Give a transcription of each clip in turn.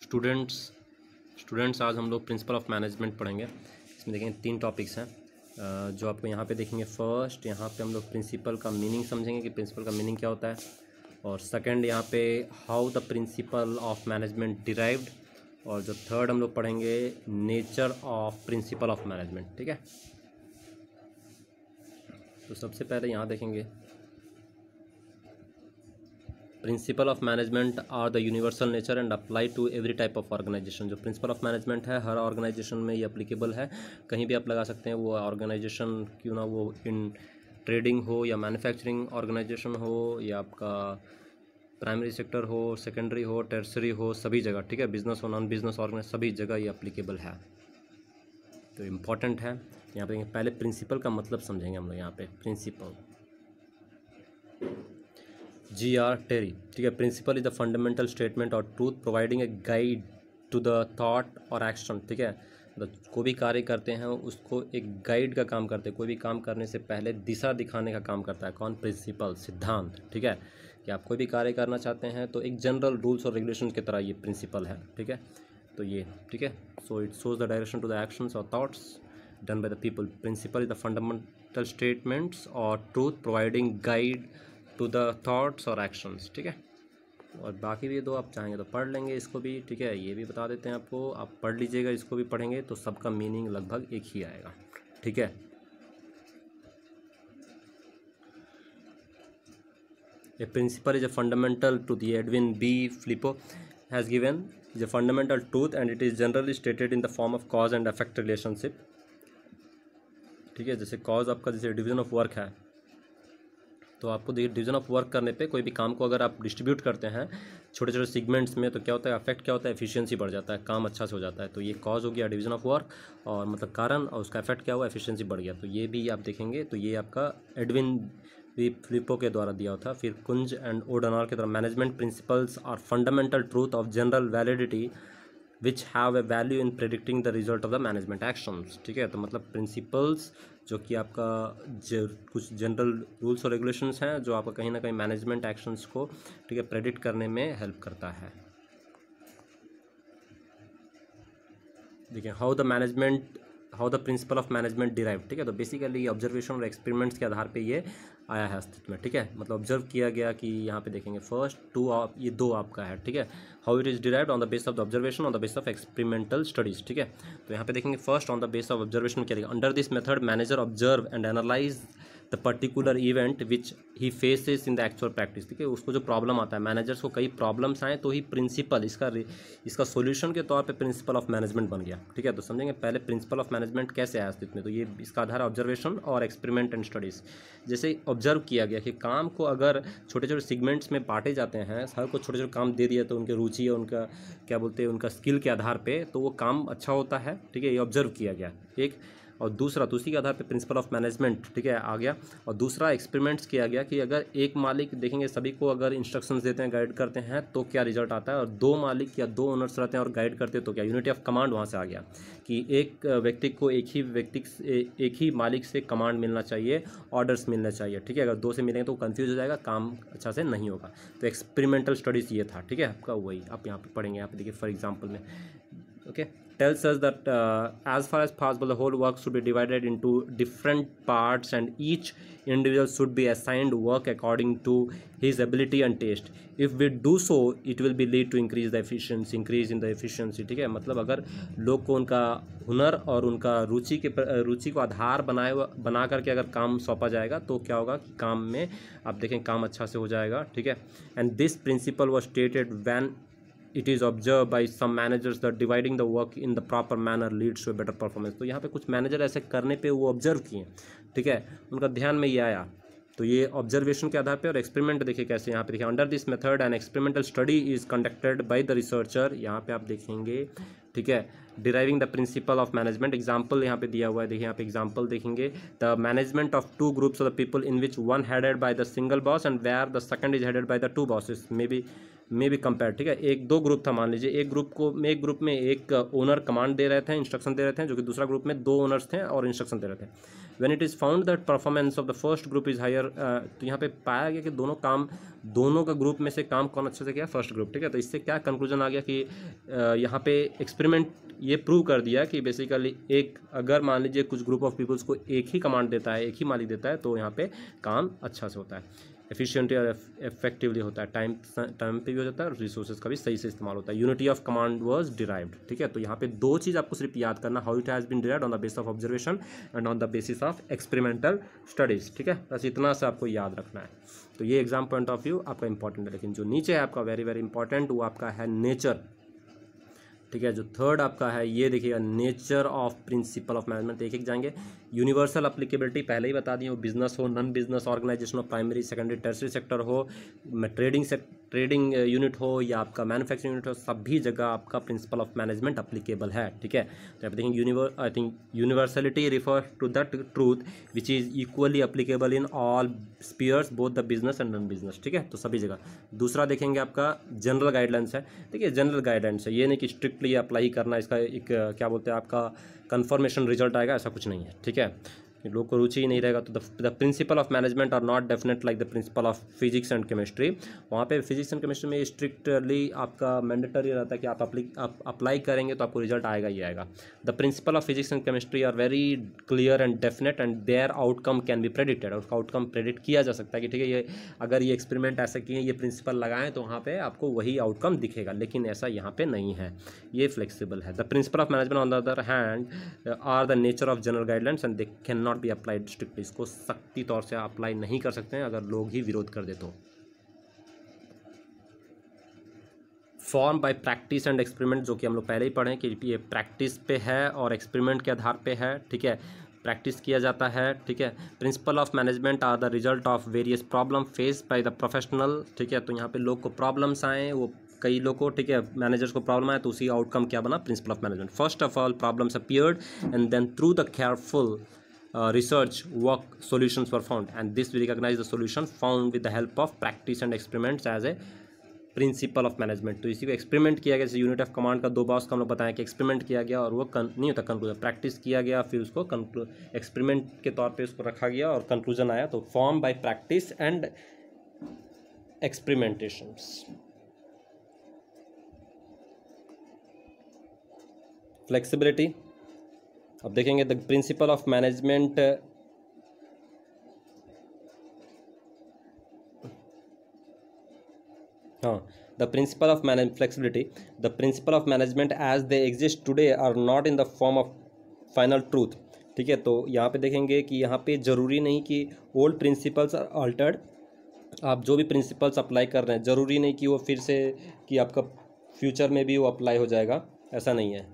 Students आज हम लोग प्रिंसिपल ऑफ मैनेजमेंट पढ़ेंगे। इसमें देखेंगे 3 टॉपिक्स हैं जो आपको यहाँ पे देखेंगे। फर्स्ट यहाँ पे हम लोग प्रिंसिपल का मीनिंग समझेंगे कि प्रिंसिपल का मीनिंग क्या होता है, और सेकंड यहाँ पे how the principle of management derived, और जो थर्ड हम लोग पढ़ेंगे nature of principle of management. ठीक है, तो सबसे पहले यहाँ देखेंगे principle of management are the universal nature and apply to every type of organisation. जो प्रिंसिपल ऑफ मैनेजमेंट है हर ऑर्गेनाइजेशन में ये अप्लीकेबल है, कहीं भी आप लगा सकते हैं। वो ऑर्गेनाइजेशन क्यों ना वो इन ट्रेडिंग हो या मैन्युफैक्चरिंग ऑर्गेनाइजेशन हो या आपका प्राइमरी सेक्टर हो, सेकेंडरी हो, टर्सरी हो, सभी जगह। ठीक है, बिजनेस हो, नॉन बिजनेस ऑर्गेनाइजेशन, सभी जगह ये अप्लीकेबल है, तो इम्पॉर्टेंट है। यहाँ पे पहले प्रिंसिपल का मतलब समझेंगे हम लोग। यहाँ पे प्रिंसिपल G.R. टेरी। ठीक है, principle is the fundamental statement और truth providing a guide to the thought और एक्शन। ठीक है, कोई भी कार्य करते हैं उसको एक गाइड का काम करते हैं। कोई भी काम करने से पहले दिशा दिखाने का काम करता है कौन? प्रिंसिपल, सिद्धांत। ठीक है, कि आप कोई भी कार्य करना चाहते हैं तो एक जनरल रूल्स और रेगुलेशन की तरह ये प्रिंसिपल है। ठीक है, तो ये ठीक है, so it shows the direction to the actions और thoughts done by the people. Principle is the fundamental statements और truth providing guide to the thoughts और एक्शंस। ठीक है, और बाकी भी 2 आप चाहेंगे तो पढ़ लेंगे इसको भी। ठीक है, ये भी बता देते हैं आपको, आप पढ़ लीजिएगा, इसको भी पढ़ेंगे तो सबका मीनिंग लगभग एक ही आएगा। ठीक है, a principle is a fundamental truth. ये Edwin B Flippo has given is a fundamental truth and it is generally stated in the form of cause and effect relationship. ठीक है, जैसे कॉज आपका जैसे डिवीजन ऑफ वर्क है, तो आपको देखिए डिवीजन ऑफ वर्क करने पे कोई भी काम को अगर आप डिस्ट्रीब्यूट करते हैं छोटे छोटे सेगमेंट्स में, तो क्या होता है, अफेक्ट क्या होता है, एफिशिएंसी बढ़ जाता है, काम अच्छा से हो जाता है। तो ये कॉज हो गया डिवीजन ऑफ वर्क, और मतलब कारण, और उसका इफेक्ट क्या हुआ, एफिशिएंसी बढ़ गया। तो ये भी आप देखेंगे, तो ये आपका एडविन वी फ्लिपो के द्वारा दिया था। फिर कुंज एंड ओडनर के द्वारा management principles are fundamental truth of general validity which have a value in predicting the result of the management actions. ठीक है, तो मतलब प्रिंसिपल्स जो कि आपका कुछ जनरल रूल्स और रेगुलेशंस हैं जो आपका कहीं ना कहीं मैनेजमेंट एक्शंस को ठीक है प्रेडिक्ट करने में हेल्प करता है। देखिए how the principle of management derive. ठीक है, तो बेसिकली ऑब्जर्वेशन और एक्सपेरिमेंट्स के आधार पे ये आया है अस्तित्व में। ठीक है, मतलब ऑब्जर्व किया गया कि यहाँ पे देखेंगे फर्स्ट 2 आपका है। ठीक है, how it is derived on the base of the observation on the base of experimental studies. ठीक है, तो यहाँ पे देखेंगे first on the base of observation क्या देखेंगे। Under this method manager observe and analyse the particular event which he faces in the actual practice. ठीक है, उसको जो प्रॉब्लम आता है, मैनेजर्स को कई प्रॉब्लम्स आए तो ही प्रिंसिपल इसका सॉल्यूशन के तौर पे प्रिंसिपल ऑफ मैनेजमेंट बन गया। ठीक है, तो समझेंगे पहले प्रिंसिपल ऑफ मैनेजमेंट कैसे आया अस्तित्व में। तो ये इसका आधार है ऑब्जर्वेशन और एक्सपेरिमेंट एंड स्टडीज़। जैसे ऑब्जर्व किया गया कि काम को अगर छोटे छोटे सेगमेंट्स में बांटे जाते हैं, हर को छोटे छोटे काम दे दिया तो उनके रुचि और उनका क्या बोलते हैं उनका स्किल के आधार पे तो वो काम अच्छा होता है। ठीक है, ये ऑब्जर्व किया गया एक, और दूसरा तो उसी के आधार पे प्रिंसिपल ऑफ मैनेजमेंट ठीक है आ गया। और दूसरा एक्सपेरिमेंट्स किया गया कि अगर एक मालिक देखेंगे सभी को अगर इंस्ट्रक्शंस देते हैं, गाइड करते हैं तो क्या रिजल्ट आता है, और 2 मालिक या 2 ओनर्स रहते हैं और गाइड करते हैं तो क्या, यूनिटी ऑफ कमांड वहाँ से आ गया कि एक व्यक्ति को एक ही मालिक से कमांड मिलना चाहिए, ऑर्डर्स मिलने चाहिए। ठीक है, अगर 2 से मिलेंगे तो कन्फ्यूज हो जाएगा, काम अच्छा से नहीं होगा। तो एक्सपेरिमेंटल स्टडीज़ ये था। ठीक है, आपका वही आप यहाँ पे पढ़ेंगे। यहाँ पे देखिए फॉर एग्जाम्पल में okay tells us that as far as possible the whole work should be divided into different parts and each individual should be assigned work according to his ability and taste. If we do so it will be lead to increase in the efficiency. ठीक है, मतलब अगर लोग को उनका हुनर और उनका रुचि को आधार बना करके अगर काम सौंपा जाएगा तो क्या होगा कि काम में आप देखें काम अच्छा से हो जाएगा। ठीक है, and this principle was stated when it is observed by some managers that dividing the work in the proper manner leads to a better performance. तो यहाँ पे कुछ मैनेजर ऐसे करने पे वो ऑब्जर्व किए। ठीक है, उनका ध्यान में ये आया, तो ये ऑब्जर्वेशन के आधार पे। और एक्सपेरिमेंट देखिए कैसे, यहाँ पे देखिए under this method an experimental study is conducted by the researcher. यहाँ पे आप देखेंगे ठीक है deriving the principle of management. Example यहाँ पे दिया हुआ है, देखिए यहाँ पे एग्जाम्पल देखेंगे the management of 2 groups of the people in which 1 headed by the single boss and where the second is headed by the 2 bosses may be may be compare, ठीक है। एक दो ग्रुप था, मान लीजिए एक ग्रुप में एक ओनर कमांड दे रहे थे, इंस्ट्रक्शन दे रहे थे, जो कि दूसरा ग्रुप में दो ओनर्स थे और इंस्ट्रक्शन दे रहे थे। When it is found that performance of the first group is higher, तो यहाँ पे पाया गया कि दोनों का ग्रुप में से काम कौन अच्छे से किया, फर्स्ट ग्रुप, ठीक है। तो इससे क्या कंक्लूजन आ गया कि यहाँ पे एक्सपेरिमेंट ये प्रूव कर दिया कि बेसिकली अगर मान लीजिए कुछ ग्रुप ऑफ पीपल्स को एक ही कमांड देता है, एक ही मालिक देता है, तो यहाँ पे काम अच्छा से होता है, एफिशिएंटली और इफेक्टिवली होता है, टाइम पे भी हो जाता है और रिसोर्सेज का भी सही से इस्तेमाल होता है। Unity of command was derived, ठीक है। तो यहाँ पे दो चीज़ आपको सिर्फ याद करना, how it has been derived on the basis of observation and on the basis of experimental studies, ठीक है। बस इतना से आपको याद रखना है। तो ये एग्जाम पॉइंट ऑफ व्यू आपका इंपॉर्टेंट है। लेकिन जो नीचे है आपका वेरी वेरी इंपॉर्टेंट, वो आपका है नेचर, ठीक है। जो थर्ड आपका है ये देखिएगा, nature of principle of management. एक जाएंगे। यूनिवर्सल अप्लीकेबिलिटी पहले ही बता दिए, वो बिजनेस हो, नॉन बिजनेस ऑर्गेनाइजेशन हो, प्राइमरी सेकेंडरी टर्सरी सेक्टर हो, ट्रेडिंग यूनिट हो या आपका मैन्युफैक्चरिंग यूनिट हो, सभी जगह आपका प्रिंसिपल ऑफ मैनेजमेंट अप्लीकेबल है, ठीक है। तो आप देखेंगे I think universality refer to that truth which is equally applicable in all spheres both the business and non business, ठीक है। तो सभी जगह। दूसरा देखेंगे आपका जनरल गाइडलाइंस है। देखिए जनरल गाइडलाइंस है, ये नहीं कि स्ट्रिक्टली अप्लाई करना, इसका एक क्या बोलते हैं आपका कन्फर्मेशन रिजल्ट आएगा, ऐसा कुछ नहीं है, ठीक है। लोग को रुचि ही नहीं रहेगा। तो the principle of management are not definite like the principle of physics and chemistry. वहाँ पे फिजिक्स एंड केमिस्ट्री में स्ट्रिक्टली आपका मैंडेटरी रहता है कि आप अप्लाई करेंगे तो आपको रिजल्ट आएगा ही आएगा। The principle of physics and chemistry are very clear and definite and their outcome can be predicted. उसका आउटकम प्रेडिक्ट किया जा सकता है कि ठीक है, ये अगर ये एक्सपेरिमेंट ऐसे किए, ये प्रिंसिपल लगाएं तो वहाँ पे आपको वही आउटकम दिखेगा। लेकिन ऐसा यहाँ पे नहीं है, ये फ्लेक्सिबल है। The principle of management on the other hand are the nature of general guidelines and they can not be applied strictly. इसको सख्ती तौर से अप्लाई नहीं कर सकते हैं अगर लोग ही विरोध कर दे तो। Form by practice and experiment, जो कि हम लोग पहले ही पढ़े कि ये प्रैक्टिस पे है और एक्सपेरिमेंट के आधार पे है, ठीक है। प्रैक्टिस किया जाता है, ठीक है। Principle of management are the result of various problem face by the professional, ठीक है। तो यहाँ पे लोग को प्रॉब्लम्स आए, वो कई लोग को, ठीक है, मैनेजर्स को प्रॉब्लम आए, तो उसी आउटकम क्या बना, principle of management. First of all problems appeared and then through the careful research work solutions were found and this we recognize the solution found with the help of practice and experiments as a principal of management. तो इसी को experiment किया गया, जैसे unit of command का दो बार उसका हम लोग बताया कि एक्सपेरिमेंट किया गया और वो नहीं होता कंक्लूजन, प्रैक्टिस किया गया फिर उसको एक्सपेरिमेंट के तौर पे उसको रखा गया और कंक्लूजन आया। तो form by practice and experimentations. Flexibility, अब देखेंगे the principle of management the principle of manage flexibility, the principle of management as they exist today are not in the form of final truth, ठीक है। तो यहाँ पे देखेंगे कि यहाँ पे ज़रूरी नहीं कि ओल्ड प्रिंसिपल्स आर अल्टर्ड। आप जो भी प्रिंसिपल्स अप्लाई कर रहे हैं ज़रूरी नहीं कि वो फिर से कि आपका फ्यूचर में भी वो अप्लाई हो जाएगा, ऐसा नहीं है,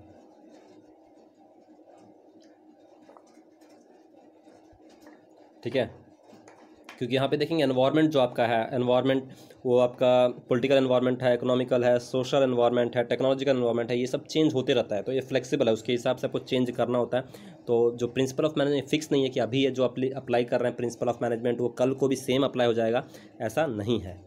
ठीक है। क्योंकि यहाँ पे देखेंगे एनवायरनमेंट जो आपका है, एनवायरनमेंट वो आपका पॉलिटिकल एनवायरनमेंट है, इकोनॉमिकल है, सोशल एनवायरनमेंट है, टेक्नोलॉजिकल एनवायरनमेंट है, ये सब चेंज होते रहता है। तो ये फ्लेक्सिबल है, उसके हिसाब से आपको चेंज करना होता है। तो जो प्रिंसिपल ऑफ मैनेजमेंट फिक्स नहीं है कि अभी ये जो अप्लाई कर रहे हैं प्रिंसिपल ऑफ मैनेजमेंट वो कल को भी सेम अप्लाई हो जाएगा, ऐसा नहीं है।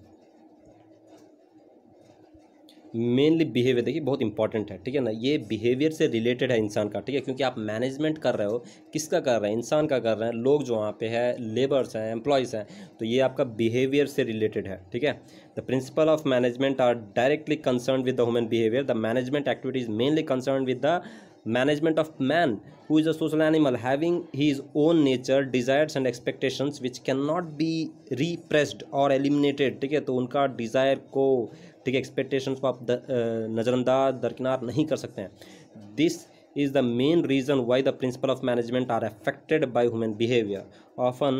मेनली बिहेवियर, देखिए बहुत इंपॉर्टेंट है, ठीक है ना। ये बिहेवियर से रिलेटेड है इंसान का, ठीक है। क्योंकि आप मैनेजमेंट कर रहे हो, किसका कर रहे हैं, इंसान का कर रहे हैं, लोग जो वहाँ पे है, लेबर्स हैं, एम्प्लॉयज़ हैं, तो ये आपका बिहेवियर से रिलेटेड है, ठीक है। The principle of management are directly concern with the human behaviour. The management activities mainly concern with the management of man who is a social animal having his own nature, desires and expectations which cannot be repressed or eliminated, ठीक है। तो उनका desire को, ठीक है, expectations को आप नज़रअंदाज दरकिनार नहीं कर सकते हैं। This is the main reason why the principle of management are affected by human behavior. Often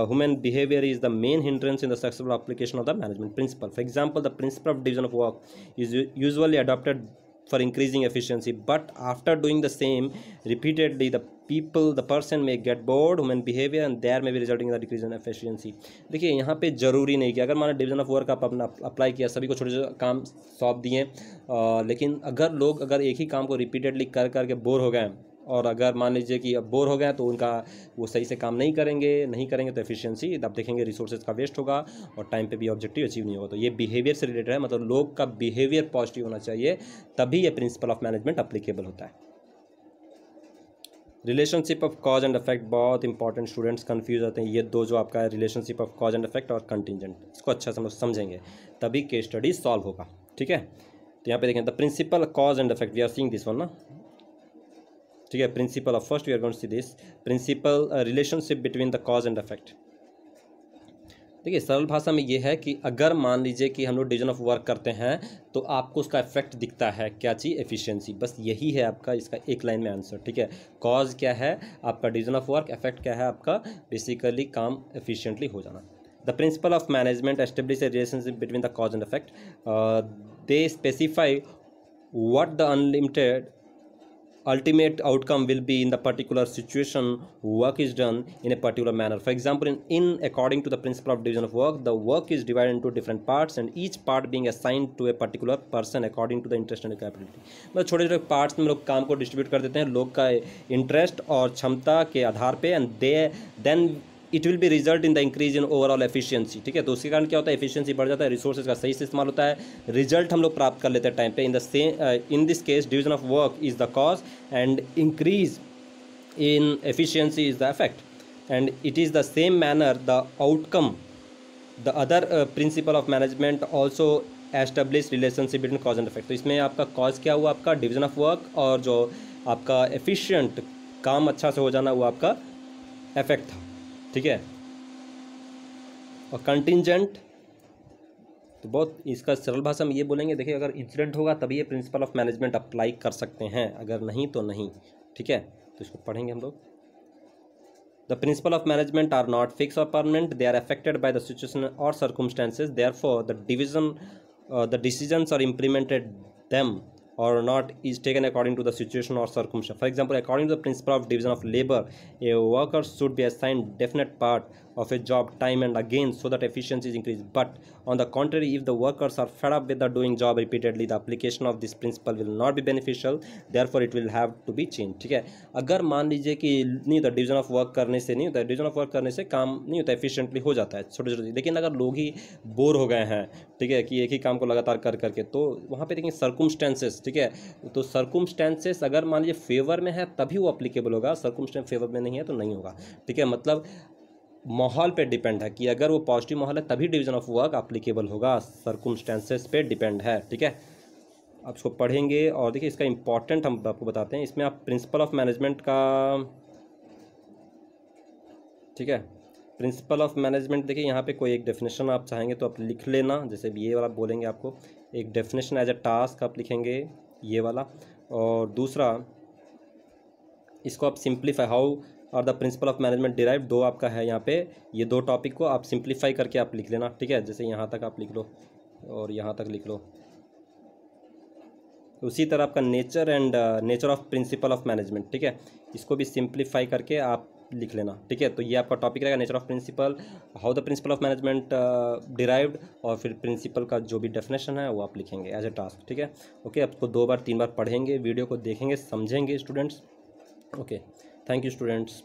human behavior is the main hindrance in the successful application of the management principle. For example, the principle of division of work is usually adopted for increasing efficiency, but after doing the same repeatedly the person may get bored human behavior and there may be resulting in the decrease in efficiency. देखिए यहाँ पे ज़रूरी नहीं कि अगर माना division of work आप अपना अप्लाई किया, सभी को छोटे छोटे काम सौंप दिए, लेकिन अगर एक ही काम को रिपीटेडली कर करके बोर हो गए और अगर मान लीजिए कि अब बोर हो गए तो उनका वो सही से काम नहीं करेंगे तो एफिशिएंसी आप देखेंगे रिसोर्सेज का वेस्ट होगा और टाइम पे भी ऑब्जेक्टिव अचीव नहीं होगा। तो ये बिहेवियर से रिलेटेड है, मतलब लोग का बिहेवियर पॉजिटिव होना चाहिए, तभी ये प्रिंसिपल ऑफ मैनेजमेंट अप्लीकेबल होता है। Relationship of cause and effect बहुत इंपॉर्टेंट, स्टूडेंट्स कंफ्यूज होते हैं। ये दो जो आपका है relationship of cause and effect और कंटिजेंट, इसको अच्छा समझेंगे तभी केस स्टडी सॉल्व होगा, ठीक है। तो यहाँ पे देखें the principle cause and effect, we are seeing this one ना, ठीक है। Principle of first we are going to see this principle relationship between the cause and effect. देखिए सरल भाषा में ये है कि अगर मान लीजिए कि हम लोग डिवीजन ऑफ वर्क करते हैं तो आपको उसका इफेक्ट दिखता है, क्या चीज़, एफिशिएंसी, बस यही है आपका इसका एक लाइन में आंसर, ठीक है। कॉज क्या है आपका डिवीजन ऑफ वर्क, इफेक्ट क्या है आपका बेसिकली काम एफिशिएंटली हो जाना। The principle of management establish A relationship between the cause and effect, they specify what the unlimited ultimate outcome will be in the particular situation work is done in a particular manner. For example, in according to the principle of division of work, the work is divided into different parts and each part being assigned to a particular person according to the interest and capability. मतलब छोटे छोटे parts में लोग काम को distribute कर देते हैं लोग का इंटरेस्ट और क्षमता के आधार पे, and then it will be result in the increase in overall efficiency, ठीक है। तो उसके कारण क्या होता है, एफिशिएंसी बढ़ जाता है, रिसोर्सेज का सही से इस्तेमाल होता है, रिजल्ट हम लोग प्राप्त कर लेते हैं टाइम पे। In this case division of work is the cause and increase in efficiency is the effect, and it is the same manner the outcome. The other principal of management also establish relationship between cause and effect. तो इसमें आपका cause क्या हुआ, आपका division of work, और जो आपका efficient काम अच्छा से हो जाना वो आपका इफेक्ट था, ठीक है। और कंटिजेंट तो बहुत इसका सरल भाषा में ये बोलेंगे, देखिए अगर इंसिडेंट होगा तभी ये प्रिंसिपल ऑफ मैनेजमेंट अप्लाई कर सकते हैं, अगर नहीं तो नहीं, ठीक है। तो इसको पढ़ेंगे हम लोग। The principle of management are not fix और permanent, they are affected by the situation और circumstances, therefore the decisions are implemented them or not is taken according to the situation or circumstance. For example, according to the principle of division of labor, a worker should be assigned definite part of a job time and again so that efficiency is increased. But on the contrary, if the workers are fed up with the doing job repeatedly, the application of this principle will not be beneficial, therefore it will have to be changed, ठीक है। अगर मान लीजिए कि नहीं होता division of work करने से नहीं होता, डिवीजन ऑफ वर्क करने से काम नहीं होता, एफिशिएंटली हो जाता है छोटे छोटे, लेकिन अगर लोग ही बोर हो गए हैं, ठीक है, कि एक ही काम को लगातार कर करके, तो वहाँ पे देखेंगे सर्कुमस्टेंसेस, ठीक है। तो सर्कुमस्टेंसेस अगर मान लीजिए फेवर में है तभी वो अप्लीकेबल होगा, सर्कुमस्टेंस फेवर में नहीं है तो नहीं होगा, ठीक है। मतलब माहौल पे डिपेंड है कि अगर वो पॉजिटिव माहौल है तभी डिवीजन ऑफ वर्क अप्लीकेबल होगा, सर्कुमस्टेंसेस पे डिपेंड है, ठीक है। आप इसको पढ़ेंगे और देखिए इसका इंपॉर्टेंट हम आपको बताते हैं। इसमें आप प्रिंसिपल ऑफ मैनेजमेंट का, ठीक है, प्रिंसिपल ऑफ मैनेजमेंट देखिए यहाँ पे कोई एक डेफिनेशन आप चाहेंगे तो आप लिख लेना, जैसे ये वाला बोलेंगे आपको एक डेफिनेशन एज ए टास्क आप लिखेंगे ये वाला, और दूसरा इसको आप सिंप्लीफाई हाउ और the principle of management derive, दो आपका है यहाँ पे, ये दो टॉपिक को आप सिंप्लीफाई करके आप लिख लेना, ठीक है। जैसे यहाँ तक आप लिख लो और यहाँ तक लिख लो। उसी तरह आपका nature and nature of principle of management, ठीक है, इसको भी सिंप्लीफाई करके आप लिख लेना, ठीक है। तो ये आपका टॉपिक रहेगा nature of principle, how the principle of management derived, और फिर प्रिंसिपल का जो भी डेफिनेशन है वो आप लिखेंगे एज ए टास्क, ठीक है। ओके, आपको 2 बार 3 बार पढ़ेंगे, वीडियो को देखेंगे, समझेंगे students. Okay, thank you students.